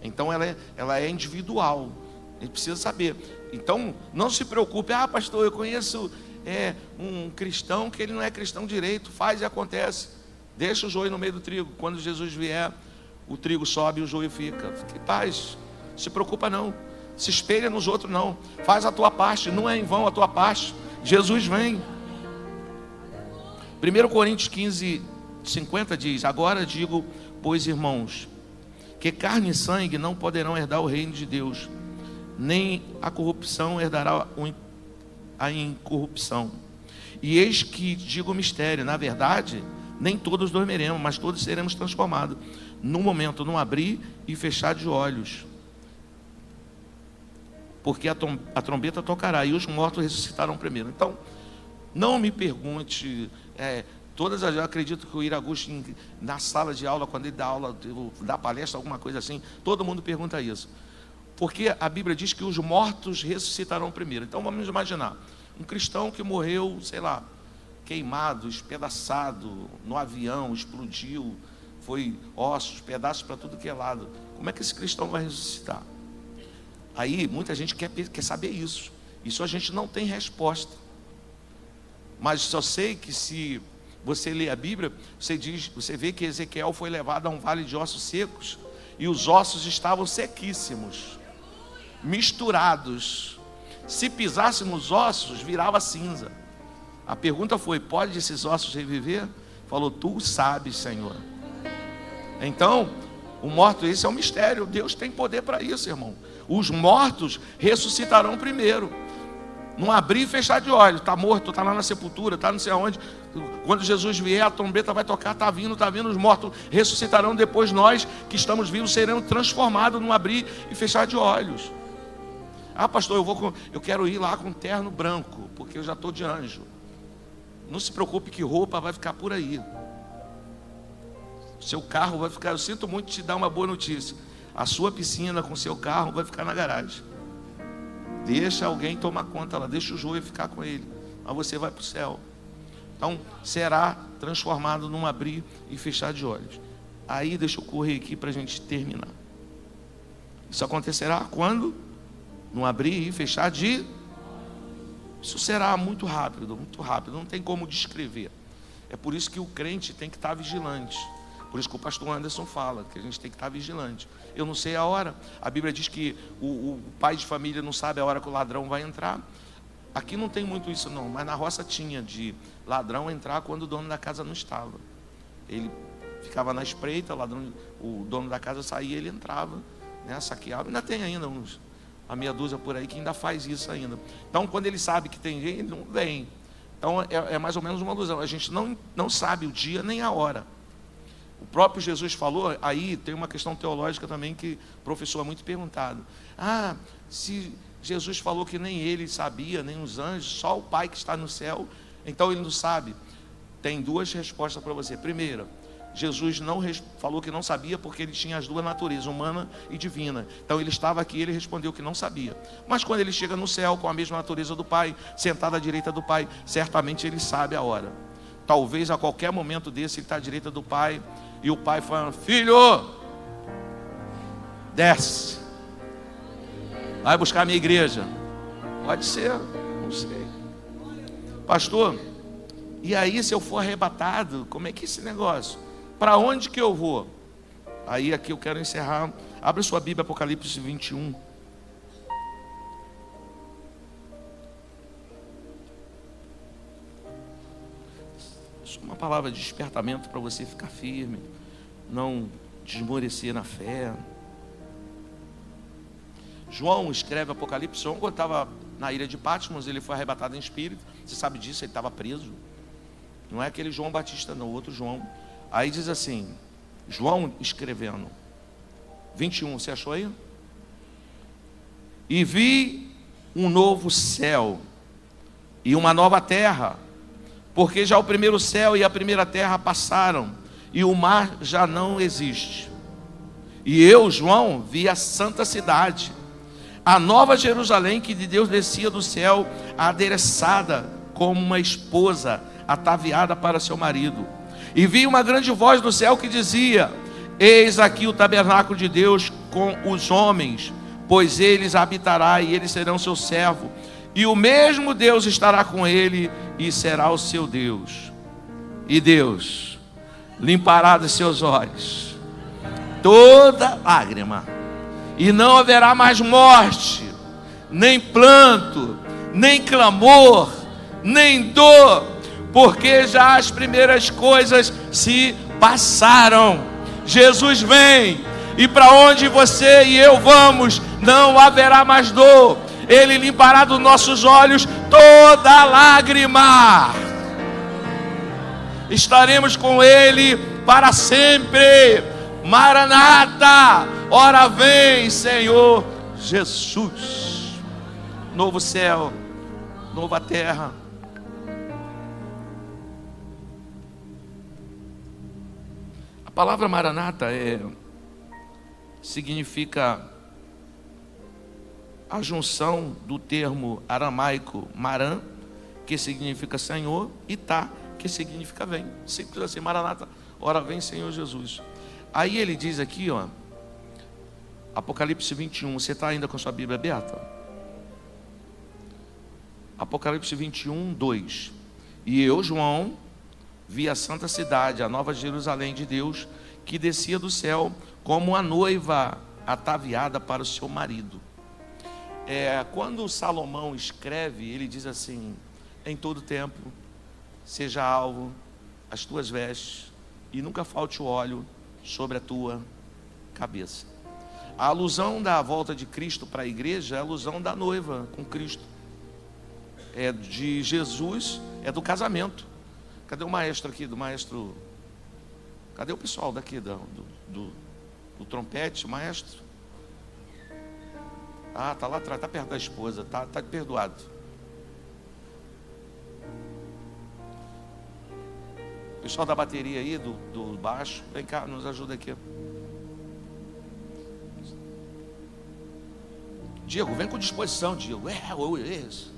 Então ela é individual. A gente precisa saber. Então não se preocupe: pastor, eu conheço um cristão que ele não é cristão direito, faz e acontece. Deixa o joio no meio do trigo. Quando Jesus vier, o trigo sobe e o joio fica. Fique em paz, não se preocupa não. Se espelha nos outros não. Faz a tua parte, não é em vão a tua parte. Jesus vem. 1 Coríntios 15:50 diz: agora digo, pois irmãos, que carne e sangue não poderão herdar o reino de Deus, nem a corrupção herdará a incorrupção. E eis que digo o mistério, na verdade, nem todos dormiremos, mas todos seremos transformados, num momento, num abrir e fechar de olhos. Porque a trombeta tocará e os mortos ressuscitarão primeiro. Então, não me pergunte, eu acredito que o Iraguchi, na sala de aula, quando ele dá aula, dá palestra, alguma coisa assim, todo mundo pergunta isso. Porque a Bíblia diz que os mortos ressuscitarão primeiro. Então vamos imaginar, um cristão que morreu, sei lá, queimado, espedaçado, no avião, explodiu, foi ossos, pedaços para tudo que é lado. Como é que esse cristão vai ressuscitar? Aí muita gente quer saber isso. Isso a gente não tem resposta. Mas só sei que se você lê a Bíblia, você vê que Ezequiel foi levado a um vale de ossos secos, e os ossos estavam sequíssimos, misturados. Se pisasse nos ossos, virava cinza. A pergunta foi: pode esses ossos reviver? Falou: tu sabes, Senhor. Então, o morto, esse é um mistério. Deus tem poder para isso, irmão. Os mortos ressuscitarão primeiro. Não abrir e fechar de olhos. Está morto, está lá na sepultura, está não sei aonde. Quando Jesus vier, a trombeta vai tocar, está vindo. Os mortos ressuscitarão. Depois nós, que estamos vivos, seremos transformados num abrir e fechar de olhos. Ah, pastor, eu quero ir lá com terno branco, porque eu já estou de anjo. Não se preocupe que roupa vai ficar por aí. Seu carro vai ficar, eu sinto muito te dar uma boa notícia. A sua piscina com seu carro vai ficar na garagem. Deixa alguém tomar conta lá, deixa o joio ficar com ele. Mas você vai para o céu. Então, será transformado num abrir e fechar de olhos. Aí, deixa eu correr aqui para a gente terminar. Isso acontecerá quando? Num abrir e fechar de... Isso será muito rápido, não tem como descrever. É por isso que o crente tem que estar vigilante. Por isso que o pastor Anderson fala que a gente tem que estar vigilante. Eu não sei a hora. A Bíblia diz que o pai de família não sabe a hora que o ladrão vai entrar. Aqui não tem muito isso não, mas na roça tinha de ladrão entrar quando o dono da casa não estava. Ele ficava na espreita, o dono da casa saía, ele entrava, né, saqueava. Ainda tem ainda uma meia dúzia por aí que ainda faz isso ainda. Então, quando ele sabe que tem gente, ele não vem. Então, é mais ou menos uma ilusão. A gente não sabe o dia nem a hora. O próprio Jesus falou, aí tem uma questão teológica também que o professor é muito perguntado. Ah, se Jesus falou que nem ele sabia, nem os anjos, só o Pai que está no céu, então ele não sabe. Tem duas respostas para você. Primeira, Jesus não falou que não sabia porque ele tinha as duas naturezas, humana e divina. Então ele estava aqui e ele respondeu que não sabia. Mas quando ele chega no céu com a mesma natureza do Pai, sentado à direita do Pai, certamente ele sabe a hora. Talvez a qualquer momento desse ele está à direita do Pai e o Pai fala: filho, desce, vai buscar a minha igreja. Pode ser, não sei. Pastor, e aí se eu for arrebatado, como é que é esse negócio? Para onde que eu vou? Aí aqui eu quero encerrar. Abre sua Bíblia, Apocalipse 21. Isso é uma palavra de despertamento para você ficar firme, não desmorecer na fé. João escreve Apocalipse. João, quando estava na ilha de Patmos, ele foi arrebatado em espírito. Você sabe disso, ele estava preso. Não é aquele João Batista não, outro João. Aí diz assim, João escrevendo 21, você achou aí? E vi um novo céu e uma nova terra, porque já o primeiro céu e a primeira terra passaram e o mar já não existe. E eu, João, vi a santa cidade, a nova Jerusalém, que de Deus descia do céu, adereçada como uma esposa ataviada para seu marido. E vi uma grande voz do céu que dizia: eis aqui o tabernáculo de Deus com os homens, pois eles habitará e eles serão seu servo, e o mesmo Deus estará com ele e será o seu Deus. E Deus limpará dos seus olhos toda lágrima, e não haverá mais morte, nem pranto, nem clamor, nem dor, porque já as primeiras coisas se passaram. Jesus vem, e para onde você e eu vamos, não haverá mais dor. Ele limpará dos nossos olhos toda lágrima. Estaremos com Ele para sempre. Maranata, ora vem, Senhor Jesus. Novo céu, nova terra. A palavra Maranata significa a junção do termo aramaico Maran, que significa Senhor, e Tá, que significa vem. Simples assim, Maranata, ora vem, Senhor Jesus. Aí ele diz aqui, ó, Apocalipse 21, você está ainda com a sua Bíblia aberta? Apocalipse 21, 2. E eu, João, vi a santa cidade, a nova Jerusalém de Deus, que descia do céu como a noiva ataviada para o seu marido. Quando Salomão escreve, ele diz assim: em todo tempo seja alvo as tuas vestes, e nunca falte o óleo sobre a tua cabeça. A alusão da volta de Cristo para a igreja é a alusão da noiva com Cristo. É de Jesus, é do casamento. Cadê o maestro aqui, cadê o pessoal daqui do trompete, o maestro? Ah, tá lá atrás, tá perto da esposa, tá perdoado. Pessoal da bateria aí, do baixo, vem cá, nos ajuda aqui. Diego, vem com disposição, Diego. Isso.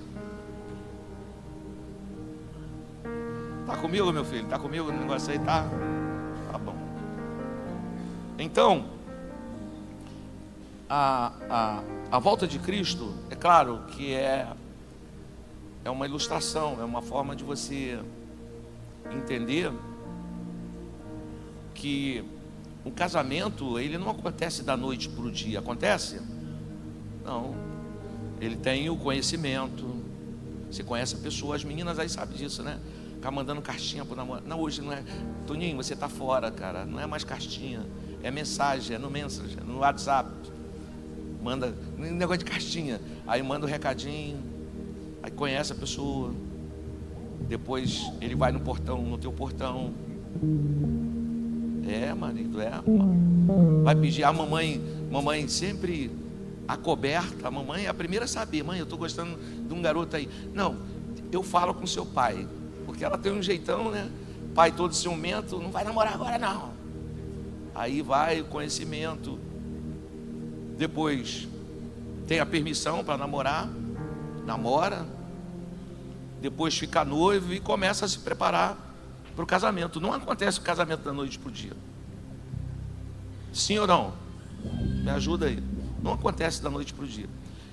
Tá comigo, meu filho? Tá comigo no negócio aí? Tá bom. Então, a volta de Cristo, é claro que é uma ilustração, é uma forma de você entender que o casamento, ele não acontece da noite para o dia. Acontece? Não. Ele tem o conhecimento. Você conhece a pessoa, as meninas aí sabem disso, né? Ficar mandando cartinha pro namorado. Não, hoje não é. Toninho, você tá fora, cara. Não é mais cartinha. É mensagem, é no Messenger, no WhatsApp. Manda um negócio de cartinha. Aí manda um recadinho. Aí conhece a pessoa. Depois ele vai no portão, no teu portão. Marido, vai pedir a mamãe sempre acoberta. A mamãe é a primeira a saber: mãe, eu estou gostando de um garoto aí. Não, eu falo com seu pai, porque ela tem um jeitão, né? Pai todo ciumento, não vai namorar agora não. Aí vai o conhecimento. Depois tem a permissão para namorar, namora. Depois fica noivo e começa a se preparar para o casamento. Não acontece o casamento da noite para o dia. Sim ou não? Me ajuda aí. Não acontece da noite para o dia.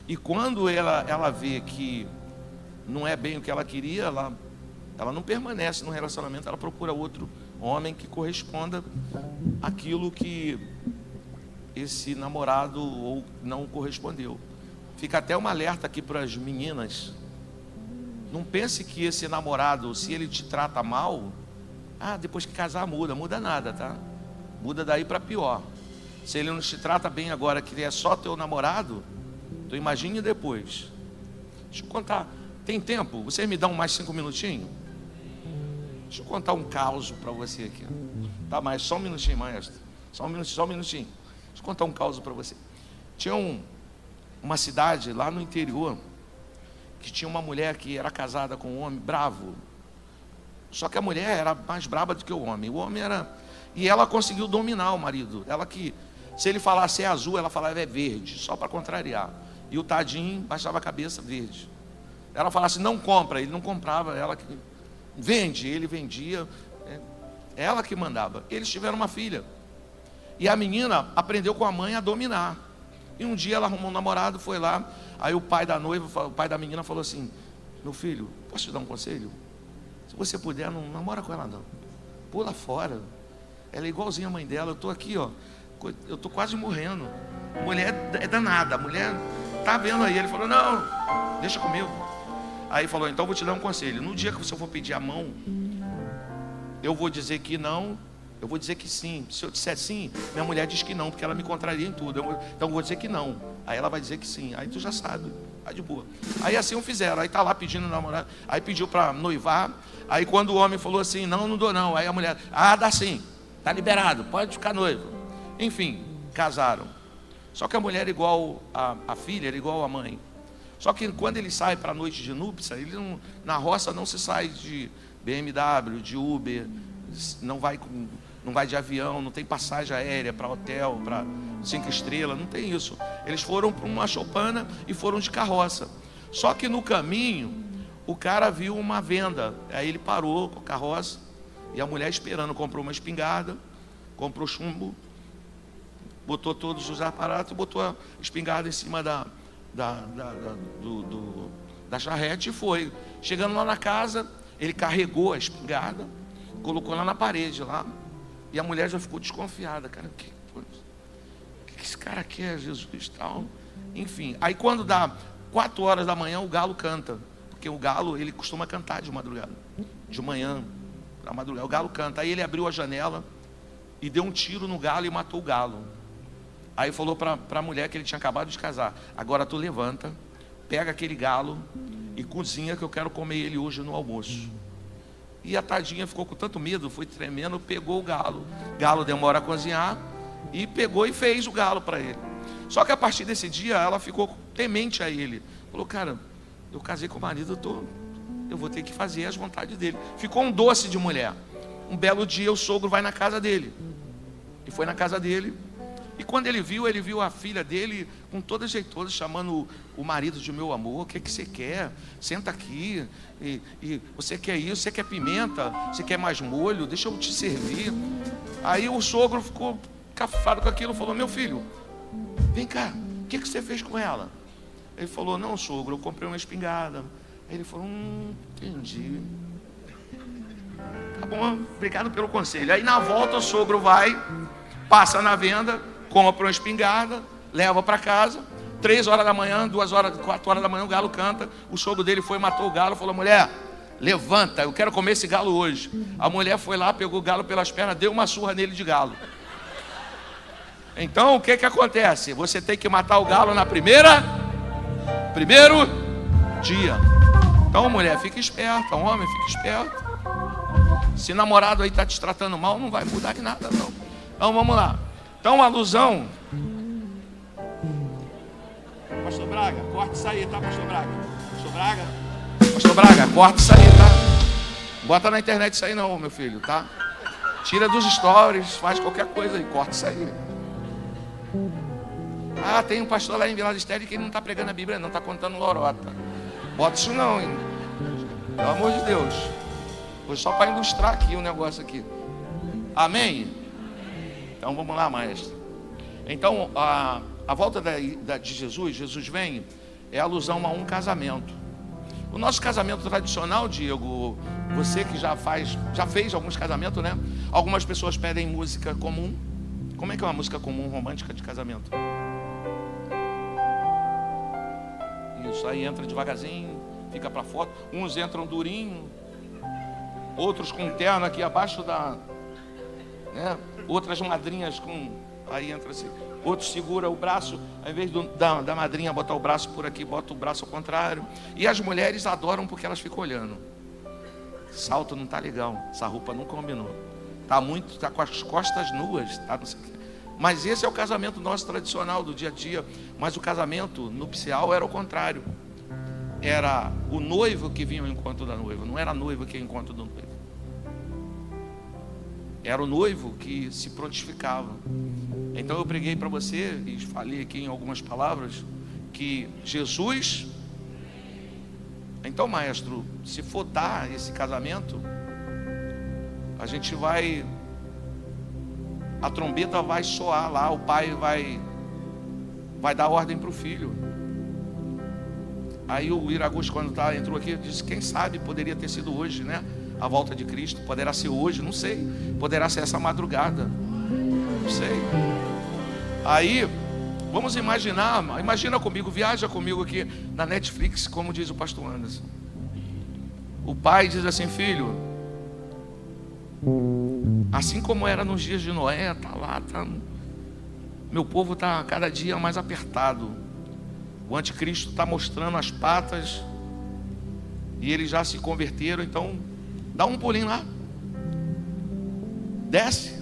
E quando ela vê que não é bem o que ela queria, ela não permanece no relacionamento, ela procura outro homem que corresponda àquilo que esse namorado ou não correspondeu. Fica até um alerta aqui para as meninas. Não pense que esse namorado, se ele te trata mal, depois que casar muda nada, tá? Muda daí para pior. Se ele não te trata bem agora, que ele é só teu namorado, então imagine depois. Deixa eu contar, tem tempo? Vocês me dão mais 5 minutinhos? Deixa eu contar um caos para você aqui. Tá, mas só um minutinho, maestro. Só um minutinho. Deixa eu contar um caos para você. Tinha uma cidade lá no interior, que tinha uma mulher que era casada com um homem bravo. Só que a mulher era mais brava do que o homem. O homem era... E ela conseguiu dominar o marido. Ela que, se ele falasse é azul, ela falava é verde, só para contrariar. E o tadinho baixava a cabeça, verde. Ela falasse não compra, ele não comprava. Ela que vende, ele vendia. Ela que mandava. Eles tiveram uma filha. E a menina aprendeu com a mãe a dominar. E um dia ela arrumou um namorado, foi lá. Aí o pai da noiva, o pai da menina falou assim: meu filho, posso te dar um conselho? Se você puder, não namora com ela não. Pula fora. Ela é igualzinha a mãe dela. Eu estou aqui, ó. Eu estou quase morrendo. A mulher é danada. A mulher está vendo aí. Ele falou: não, deixa comigo. Aí falou: então eu vou te dar um conselho. No dia que você for pedir a mão, eu vou dizer que não. Eu vou dizer que sim. Se eu disser sim, minha mulher diz que não, porque ela me contraria em tudo. Então eu vou dizer que não. Aí ela vai dizer que sim. Aí tu já sabe, tá de boa. Aí assim o fizeram. Aí tá lá pedindo namorado. Aí pediu para noivar. Aí quando o homem falou assim, não dou não. Aí a mulher, dá sim, tá liberado, pode ficar noivo. Enfim, casaram. Só que a mulher era igual a filha, era igual a mãe. Só que quando ele sai para a noite de núpcia, ele não, na roça não se sai de BMW, de Uber, não vai de avião, não tem passagem aérea para hotel, para 5 estrelas, não tem isso. Eles foram para uma choupana e foram de carroça. Só que no caminho, o cara viu uma venda. Aí ele parou com a carroça e a mulher esperando, comprou uma espingarda, comprou chumbo, botou todos os aparatos e botou a espingarda em cima da charrete e foi. Chegando lá na casa, ele carregou a espingarda, colocou lá na parede lá, e a mulher já ficou desconfiada. Cara, o que esse cara quer, Jesus tal? Enfim, aí quando dá 4 horas da manhã, o galo canta, porque o galo, ele costuma cantar de madrugada, de manhã, da madrugada, o galo canta. Aí ele abriu a janela e deu um tiro no galo e matou o galo. Aí falou para a mulher que ele tinha acabado de casar, agora tu levanta, pega aquele galo e cozinha que eu quero comer ele hoje no almoço. E a tadinha ficou com tanto medo, foi tremendo, pegou o galo. Galo demora a cozinhar e pegou e fez o galo para ele. Só que a partir desse dia ela ficou temente a ele. Falou, cara, eu casei com o marido, eu vou ter que fazer as vontades dele. Ficou um doce de mulher. Um belo dia o sogro vai na casa dele. E foi na casa dele. E quando ele viu a filha dele com todas as jeitosas, chamando o marido de meu amor. O que você quer? Senta aqui. E você quer isso? Você quer pimenta? Você quer mais molho? Deixa eu te servir. Aí o sogro ficou cafado com aquilo, falou, meu filho, vem cá, o que você fez com ela? Ele falou, não, sogro, eu comprei uma espingarda. Aí ele falou, entendi. Tá bom, obrigado pelo conselho. Aí na volta o sogro vai, passa na venda, compra uma espingarda, leva para casa. 3 horas da manhã, 2 horas, 4 horas da manhã, o galo canta. O sogro dele foi, matou o galo, falou, mulher, levanta, eu quero comer esse galo hoje. A mulher foi lá, pegou o galo pelas pernas, deu uma surra nele de galo. Então o que acontece? Você tem que matar o galo na primeiro dia. Então mulher, fica esperta, homem, fica esperto. Se namorado aí está te tratando mal, não vai mudar em nada não. Então vamos lá. Então alusão. Pastor Braga, corta isso aí, tá, Pastor Braga? Pastor Braga, corta isso aí, tá? Bota na internet isso aí não, meu filho, tá? Tira dos stories, faz qualquer coisa aí, corta isso aí. Tem um pastor lá em Vila Estéreo que ele não está pregando a Bíblia, não está contando lorota. Bota isso não, hein? Pelo amor de Deus. Foi só para ilustrar aqui o negócio aqui. Amém? Então vamos lá, maestro. Então a volta de Jesus vem, é alusão a um casamento. O nosso casamento tradicional, Diego, você que já fez alguns casamentos, né? Algumas pessoas pedem música comum. Como é que é uma música comum romântica de casamento? Isso, aí entra devagarzinho, fica para foto. Uns entram durinho, outros com terno aqui abaixo né? Outras madrinhas aí entra assim. Outros segura o braço, ao invés da madrinha botar o braço por aqui, bota o braço ao contrário. E as mulheres adoram porque elas ficam olhando. Salto não tá legal, essa roupa não combinou. Tá com as costas nuas, tá, não sei o quê. Mas esse é o casamento nosso tradicional do dia a dia. Mas o casamento nupcial era o contrário. Era o noivo que vinha ao encontro da noiva, não era a noiva que ia ao encontro do noivo. Era o noivo que se prontificava. Então eu preguei para você e falei aqui em algumas palavras que Jesus. Então, maestro, se for dar esse casamento, a gente vai, a trombeta vai soar lá, o pai vai dar ordem para o filho. Aí o Iraguchi, quando entrou aqui, disse, quem sabe poderia ter sido hoje, né? A volta de Cristo, poderá ser hoje, não sei. Poderá ser essa madrugada, não sei. Aí, vamos imagina comigo, viaja comigo aqui na Netflix, como diz o pastor Anderson. O pai diz assim, filho, Assim como era nos dias de Noé, meu povo está cada dia mais apertado. O anticristo está mostrando as patas e eles já se converteram. Então dá um pulinho lá, desce,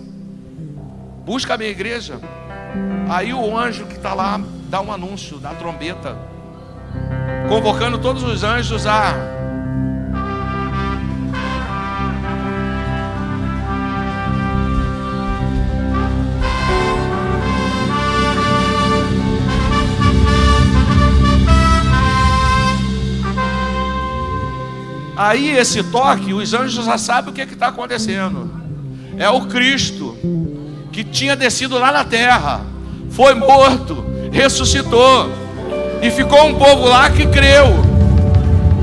busca a minha igreja. Aí o anjo que está lá dá um anúncio, dá a trombeta, convocando todos os anjos a aí esse toque, os anjos já sabem o que está acontecendo. É o Cristo que tinha descido lá na terra, foi morto, ressuscitou, e ficou um povo lá que creu,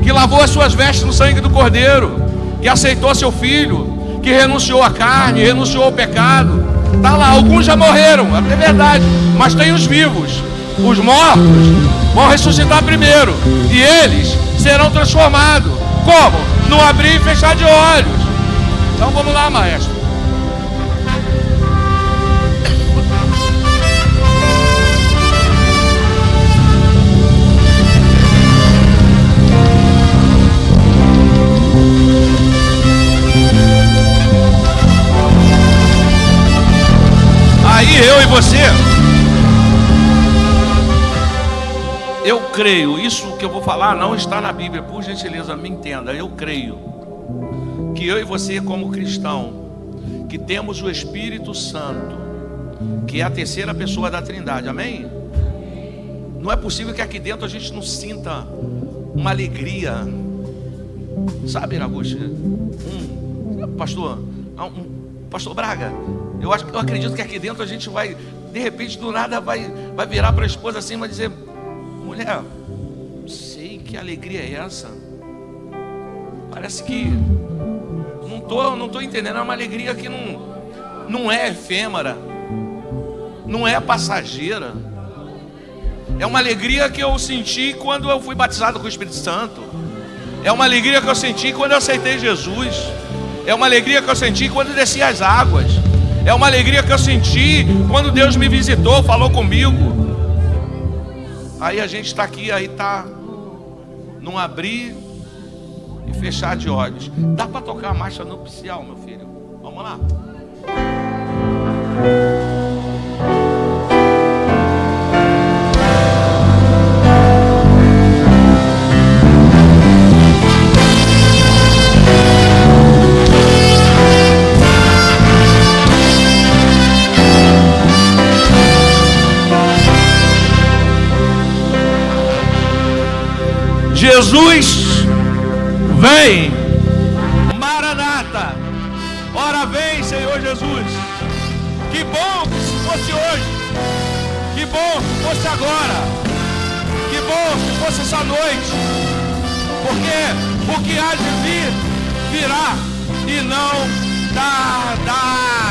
que lavou as suas vestes no sangue do Cordeiro, que aceitou seu filho, que renunciou à carne, renunciou ao pecado. Está lá, alguns já morreram, é verdade, mas tem os vivos. Os mortos vão ressuscitar primeiro, e eles serão transformados. Como? No abrir e fechar de olhos. Então vamos lá, maestro. Aí eu e você, eu creio, isso que eu vou falar não está na Bíblia, por gentileza, me entenda. Eu creio que eu e você, como cristão, que temos o Espírito Santo, que é a terceira pessoa da Trindade, amém? Não é possível que aqui dentro a gente não sinta uma alegria, sabe, Iraguchi? Pastor Braga, eu acredito que aqui dentro a gente vai, de repente, do nada vai virar para a esposa assim, vai dizer: mulher, não sei que alegria é essa. Parece que não tô entendendo. É uma alegria que não é efêmera, não é passageira. É uma alegria que eu senti quando eu fui batizado com o Espírito Santo. É uma alegria que eu senti quando eu aceitei Jesus. É uma alegria que eu senti quando eu desci as águas. É uma alegria que eu senti quando Deus me visitou, falou comigo. Aí a gente está aqui, aí está num abrir e fechar de olhos. Dá para tocar a marcha nupcial, meu filho? Vamos lá. Jesus vem, Maranata, ora vem, Senhor Jesus. Que bom que se fosse hoje, que bom que fosse agora, que bom que fosse essa noite, porque o que há de vir, virá e não tardará.